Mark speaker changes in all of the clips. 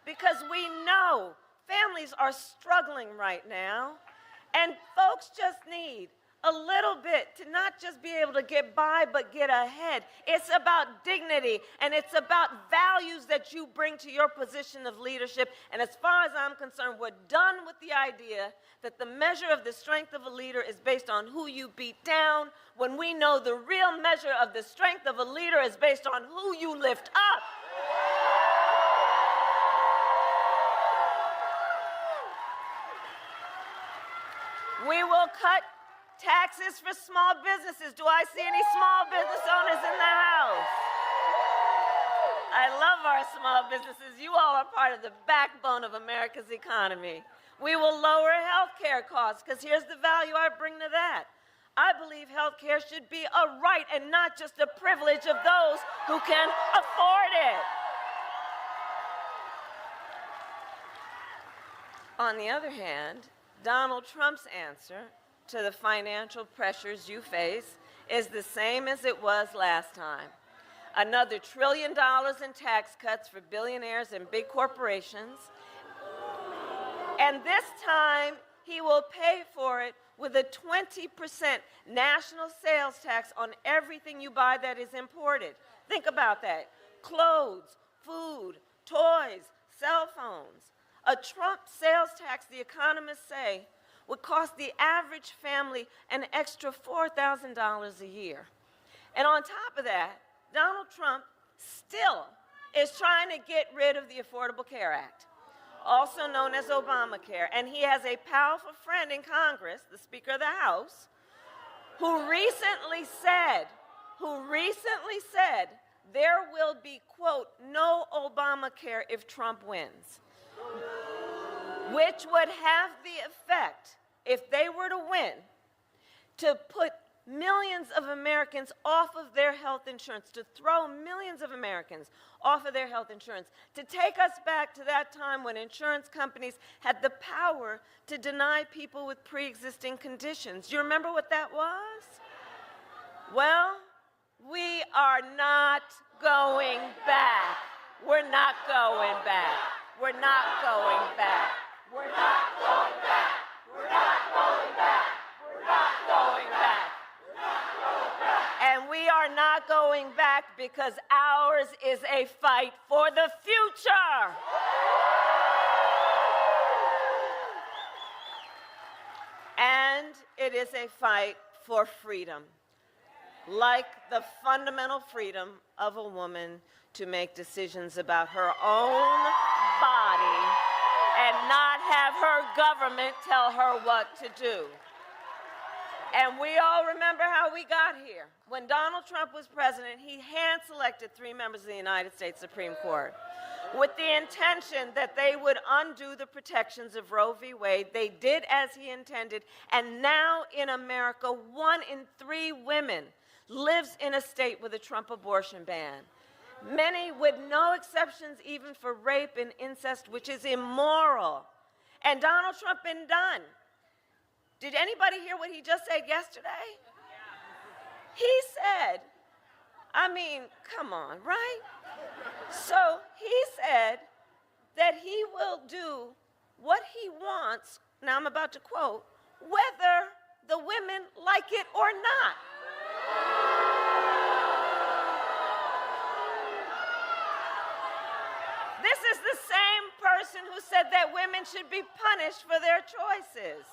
Speaker 1: because we know families are struggling right now, and folks just need a little bit to not just be able to get by, but get ahead. It's about dignity, and it's about values that you bring to your position of leadership. And as far as I'm concerned, we're done with the idea that the measure of the strength of a leader is based on who you beat down, when we know the real measure of the strength of a leader is based on who you lift up. We will cut taxes for small businesses. Do I see any small business owners in the house? I love our small businesses. You all are part of the backbone of America's economy. We will lower health care costs, because here's the value I bring to that. I believe health care should be a right and not just a privilege of those who can afford it. On the other hand, Donald Trump's answer to the financial pressures you face is the same as it was last time. Another $1 trillion in tax cuts for billionaires and big corporations. And this time, he will pay for it with a 20% national sales tax on everything you buy that is imported. Think about that. Clothes, food, toys, cell phones. A Trump sales tax, the economists say, would cost the average family an extra $4,000 a year. And on top of that, Donald Trump still is trying to get rid of the Affordable Care Act, also known as Obamacare. And he has a powerful friend in Congress, the Speaker of the House, who recently said there will be, quote, no Obamacare if Trump wins, which would have the effect, if they were to win, to put millions of Americans off of their health insurance, to throw millions of Americans off of their health insurance, to take us back to that time when insurance companies had the power to deny people with pre-existing conditions. Do you remember what that was? Well, we are not going back. We're not going back. We're not going back. We're not going back. We're not going back. We're not going back. And we are not going back because ours is a fight for the future. And it is a fight for freedom, like the fundamental freedom of a woman to make decisions about her own body and not have her government tell her what to do. And we all remember how we got here. When Donald Trump was president, he hand-selected 3 members of the United States Supreme Court with the intention that they would undo the protections of Roe v. Wade. They did as he intended, and now in America, 1 in 3 women lives in a state with a Trump abortion ban. Many with no exceptions even for rape and incest, which is immoral. And Donald Trump been done. Did anybody hear what he just said yesterday? He said, I mean, come on, right? So he said that he will do what he wants, now I'm about to quote, whether the women like it or not. This is the same person who said that women should be punished for their choices.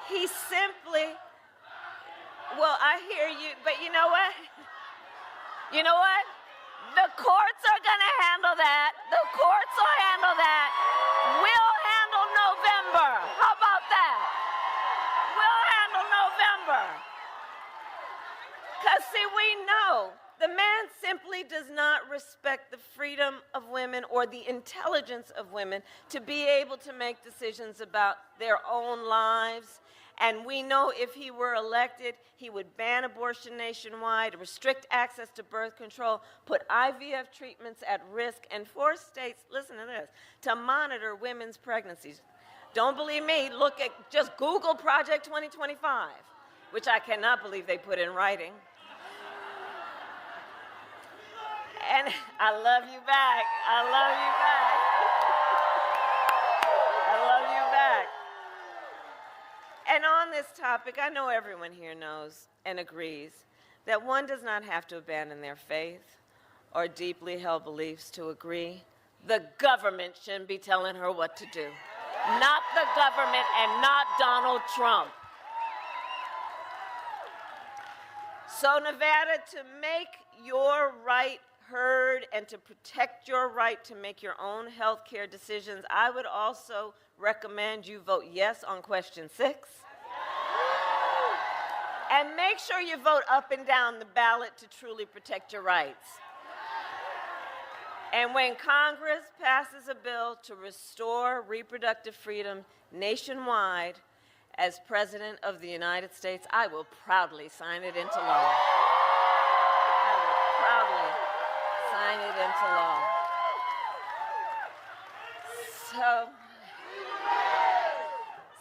Speaker 1: He simply, well, I hear you, but you know what? You know what? The courts are going to handle that. The courts will handle that. We'll handle November. How about that? We'll handle November. Because, see, we know the man simply does not respect the freedom of women or the intelligence of women to be able to make decisions about their own lives. And we know if he were elected, he would ban abortion nationwide, restrict access to birth control, put IVF treatments at risk, and force states, listen to this, to monitor women's pregnancies. Don't believe me? Look at, just Google Project 2025, which I cannot believe they put in writing. And I love you back. I love you back. I love you back. And on this topic, I know everyone here knows and agrees that one does not have to abandon their faith or deeply held beliefs to agree. The government shouldn't be telling her what to do. Not the government and not Donald Trump. So Nevada, to make your right heard and to protect your right to make your own health care decisions, I would also recommend you vote yes on question 6. And make sure you vote up and down the ballot to truly protect your rights. And when Congress passes a bill to restore reproductive freedom nationwide, as President of the United States, I will proudly sign it into law. I will proudly sign it into law.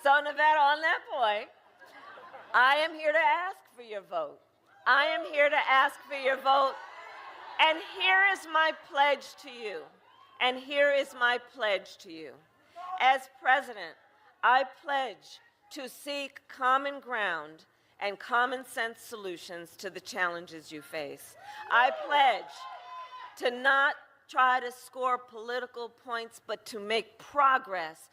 Speaker 1: So Nevada, on that point, I am here to ask for your vote. I am here to ask for your vote. And here is my pledge to you. And here is my pledge to you. As president, I pledge to seek common ground and common sense solutions to the challenges you face. I pledge to not try to score political points, but to make progress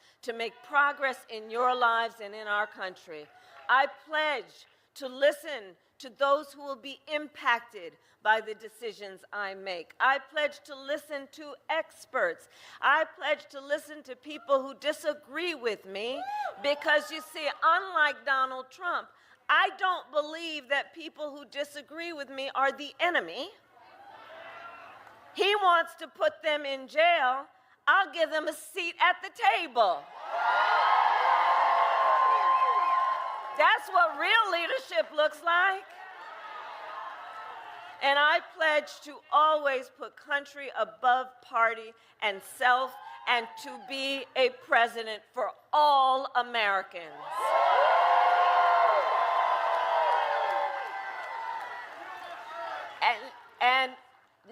Speaker 1: in your lives and in our country. I pledge to listen to those who will be impacted by the decisions I make. I pledge to listen to experts. I pledge to listen to people who disagree with me because, you see, unlike Donald Trump, I don't believe that people who disagree with me are the enemy. He wants to put them in jail. I'll give them a seat at the table. That's what real leadership looks like. And I pledge to always put country above party and self, and to be a president for all Americans. And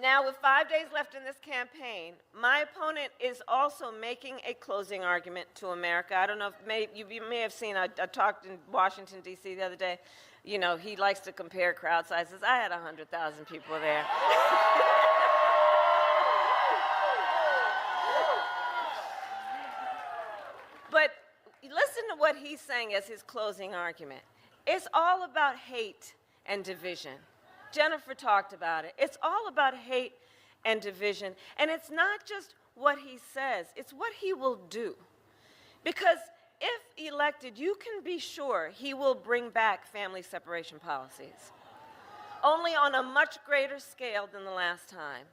Speaker 1: now, with 5 days left in this campaign, my opponent is also making a closing argument to America. I don't know if you may have seen, I talked in Washington, D.C. the other day. You know, he likes to compare crowd sizes. I had 100,000 people there. But listen to what he's saying as his closing argument. It's all about hate and division. Jennifer talked about it. It's all about hate and division. And it's not just what he says, it's what he will do. Because if elected, you can be sure he will bring back family separation policies, only on a much greater scale than the last time.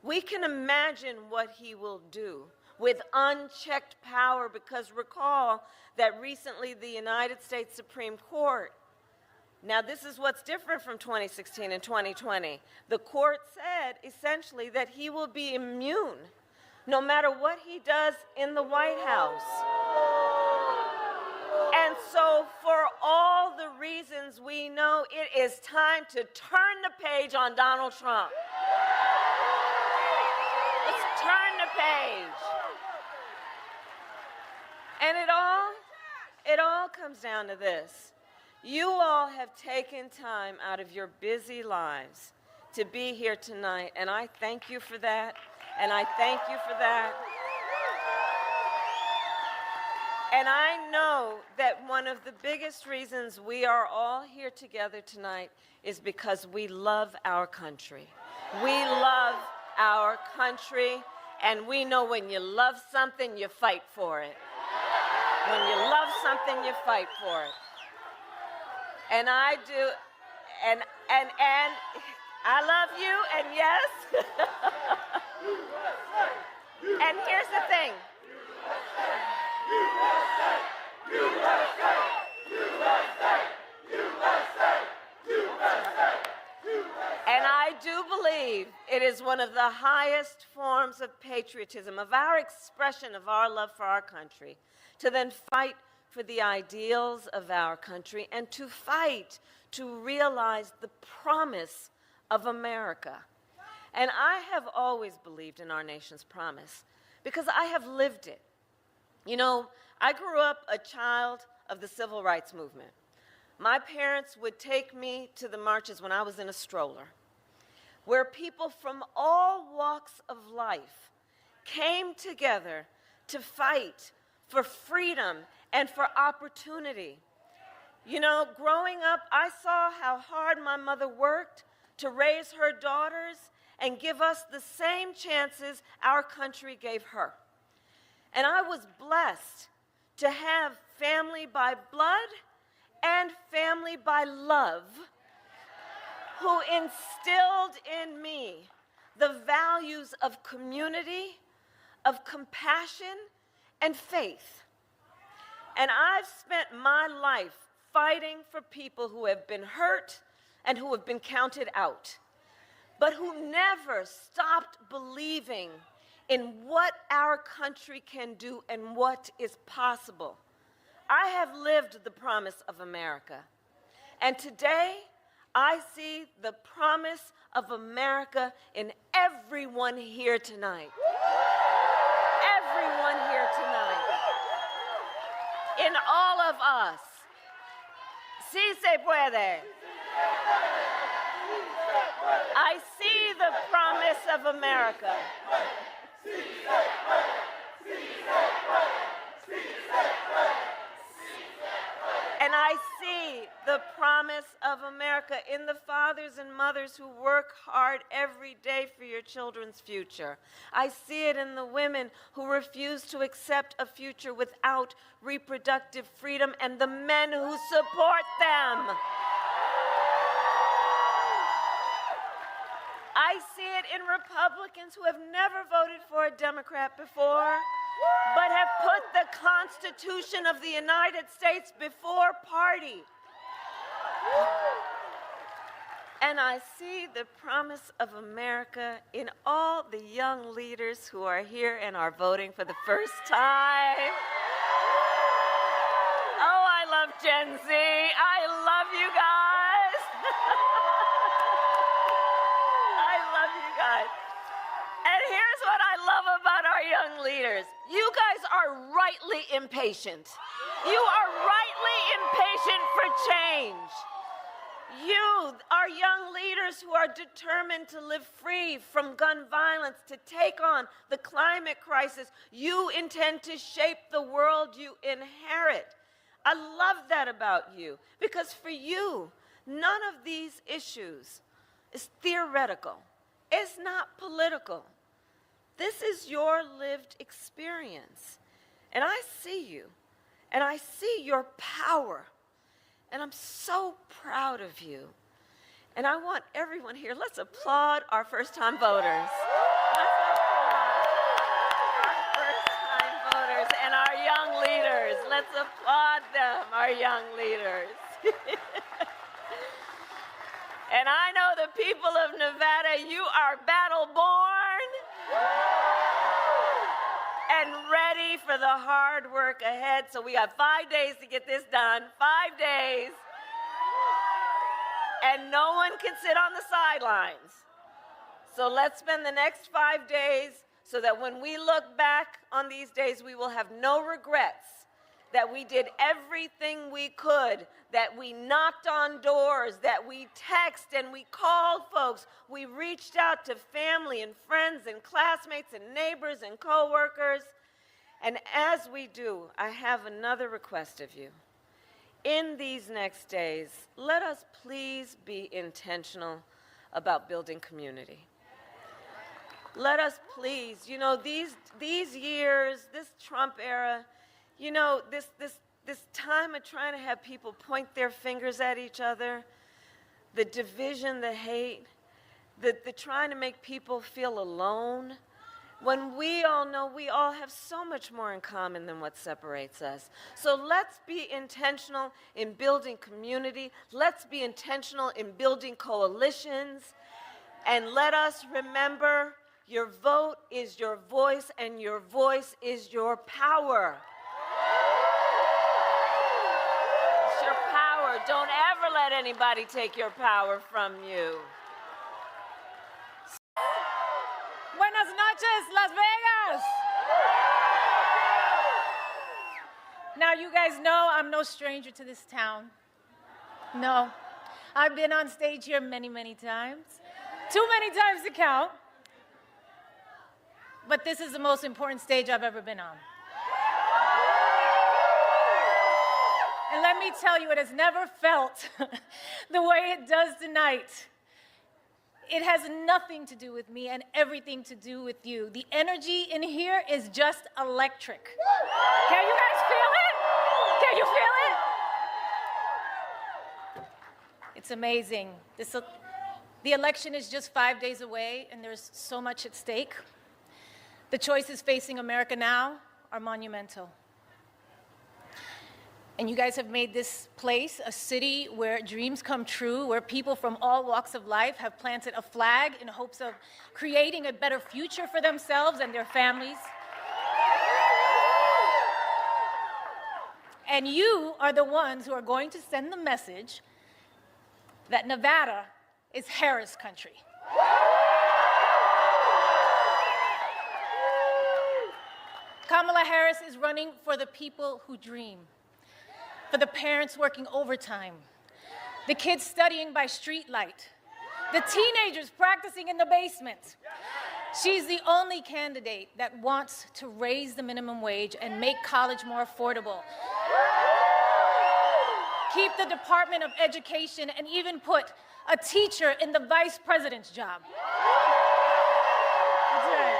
Speaker 1: We can imagine what he will do with unchecked power, because recall that recently the United States Supreme Court, now this is what's different from 2016 and 2020, the court said essentially that he will be immune no matter what he does in the White House. And so for all the reasons we know, it is time to turn the page on Donald Trump. Let's turn the page. And it all comes down to this. You all have taken time out of your busy lives to be here tonight, and I thank you for that, and I thank you for that. And I know that one of the biggest reasons we are all here together tonight is because we love our country. We love our country, and we know when you love something, you fight for it. When you love something, you fight for it. And I do, and I love you, and yes. And here's the thing. And I do believe it is one of the highest forms of patriotism, of our expression of our love for our country, to then fight for the ideals of our country and to fight to realize the promise of America. And I have always believed in our nation's promise because I have lived it. You know, I grew up a child of the civil rights movement. My parents would take me to the marches when I was in a stroller, where people from all walks of life came together to fight for freedom and for opportunity. You know, growing up, I saw how hard my mother worked to raise her daughters and give us the same chances our country gave her. And I was blessed to have family by blood and family by love who instilled in me the values of community, of compassion, and faith. And I've spent my life fighting for people who have been hurt and who have been counted out, but who never stopped believing in what our country can do and what is possible. I have lived the promise of America, and today I see the promise of America in everyone here tonight. Everyone here tonight. In all of us. Sí se puede. I see the promise of America. And I see the promise of America in the fathers and mothers who work hard every day for your children's future. I see it in the women who refuse to accept a future without reproductive freedom and the men who support them. I see it in Republicans who have never voted for a Democrat before, but have put the Constitution of the United States before party. And I see the promise of America in all the young leaders who are here and are voting for the first time. Oh, I love Gen Z. I love you guys. I love you guys. And here's what I love about our young leaders. You guys are rightly impatient. You are rightly impatient for change. You, our young leaders who are determined to live free from gun violence, to take on the climate crisis, you intend to shape the world you inherit. I love that about you, because for you, none of these issues is theoretical. It's not political. This is your lived experience. And I see you, and I see your power, and I'm so proud of you. And I want everyone here, let's applaud our first-time voters. Let's applaud our first-time voters and our young leaders. Let's applaud them, our young leaders. And I know the people of Nevada, you are battle-born and ready for the hard work ahead. So we got 5 days to get this done, 5 days. And no one can sit on the sidelines. So let's spend the next 5 days so that when we look back on these days, we will have no regrets that we did everything we could, that we knocked on doors, that we texted and we called folks. We reached out to family and friends and classmates and neighbors and coworkers. And as we do, I have another request of you. In these next days, let us please be intentional about building community. Let us please, you know, these years, this Trump era, you know, this time of trying to have people point their fingers at each other, the division, the hate, the trying to make people feel alone, when we all know we all have so much more in common than what separates us. So let's be intentional in building community. Let's be intentional in building coalitions. And let us remember, your vote is your voice, and your voice is your power. It's your power. Don't ever let anybody take your power from you.
Speaker 2: Angeles, Las Vegas. Now, you guys know I'm no stranger to this town. No. I've been on stage here many, many times. Too many times to count. But this is the most important stage I've ever been on. And let me tell you, it has never felt the way it does tonight. It has nothing to do with me and everything to do with you. The energy in here is just electric. Can you guys feel it? Can you feel it? It's amazing. The election is just 5 days away, and there's so much at stake. The choices facing America now are monumental. And you guys have made this place a city where dreams come true, where people from all walks of life have planted a flag in hopes of creating a better future for themselves and their families. And you are the ones who are going to send the message that Nevada is Harris country. Kamala Harris is running for the people who dream, for the parents working overtime, the kids studying by streetlight, the teenagers practicing in the basement. She's the only candidate that wants to raise the minimum wage and make college more affordable, keep the Department of Education, and even put a teacher in the vice president's job. That's right.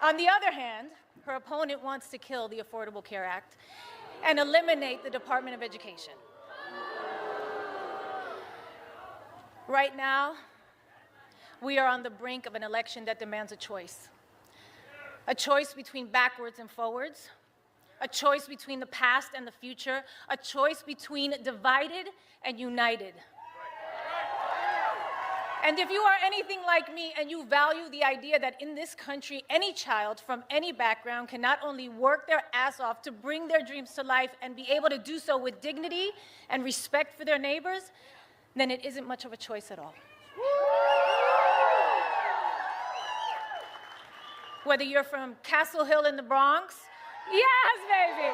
Speaker 2: On the other hand, her opponent wants to kill the Affordable Care Act and eliminate the Department of Education. Right now, we are on the brink of an election that demands a choice between backwards and forwards, a choice between the past and the future, a choice between divided and united. And if you are anything like me and you value the idea that in this country, any child from any background can not only work their ass off to bring their dreams to life and be able to do so with dignity and respect for their neighbors, then it isn't much of a choice at all. Whether you're from Castle Hill in the Bronx, yes, baby,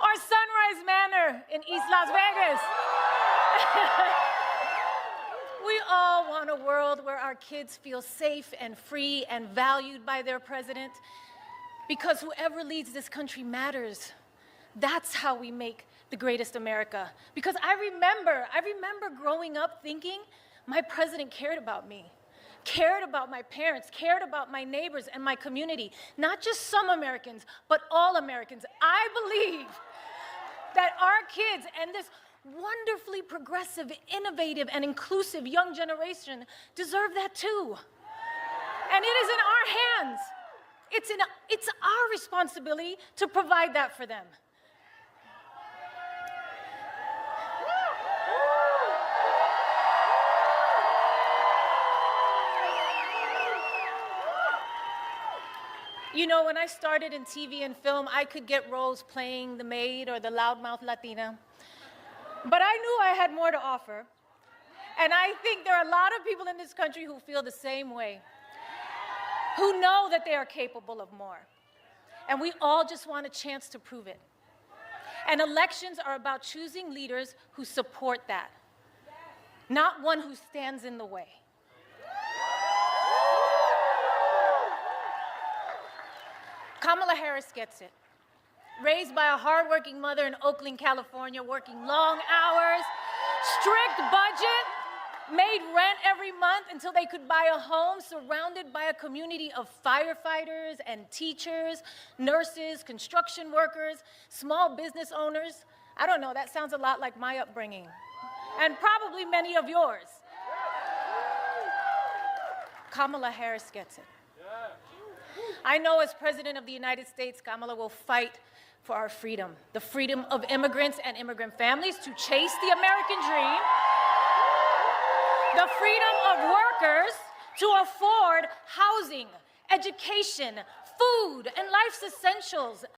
Speaker 2: or Sunrise Manor in East Las Vegas. We all want a world where our kids feel safe and free and valued by their president, because whoever leads this country matters. That's how we make the greatest America. Because I remember growing up thinking my president cared about me, cared about my parents, cared about my neighbors and my community. Not just some Americans, but all Americans. I believe that our kids and this wonderfully progressive, innovative, and inclusive young generation deserve that too. And it is in our hands. It's our responsibility to provide that for them. You know, when I started in TV and film, I could get roles playing the maid or the loudmouth Latina. But I knew I had more to offer. And I think there are a lot of people in this country who feel the same way, who know that they are capable of more. And we all just want a chance to prove it. And elections are about choosing leaders who support that, not one who stands in the way. Kamala Harris gets it. Raised by a hardworking mother in Oakland, California, working long hours, strict budget, made rent every month until they could buy a home, surrounded by a community of firefighters and teachers, nurses, construction workers, small business owners. I don't know, that sounds a lot like my upbringing, and probably many of yours. Kamala Harris gets it. I know as President of the United States, Kamala will fight for our freedom, the freedom of immigrants and immigrant families to chase the American dream, the freedom of workers to afford housing, education, food, and life's essentials.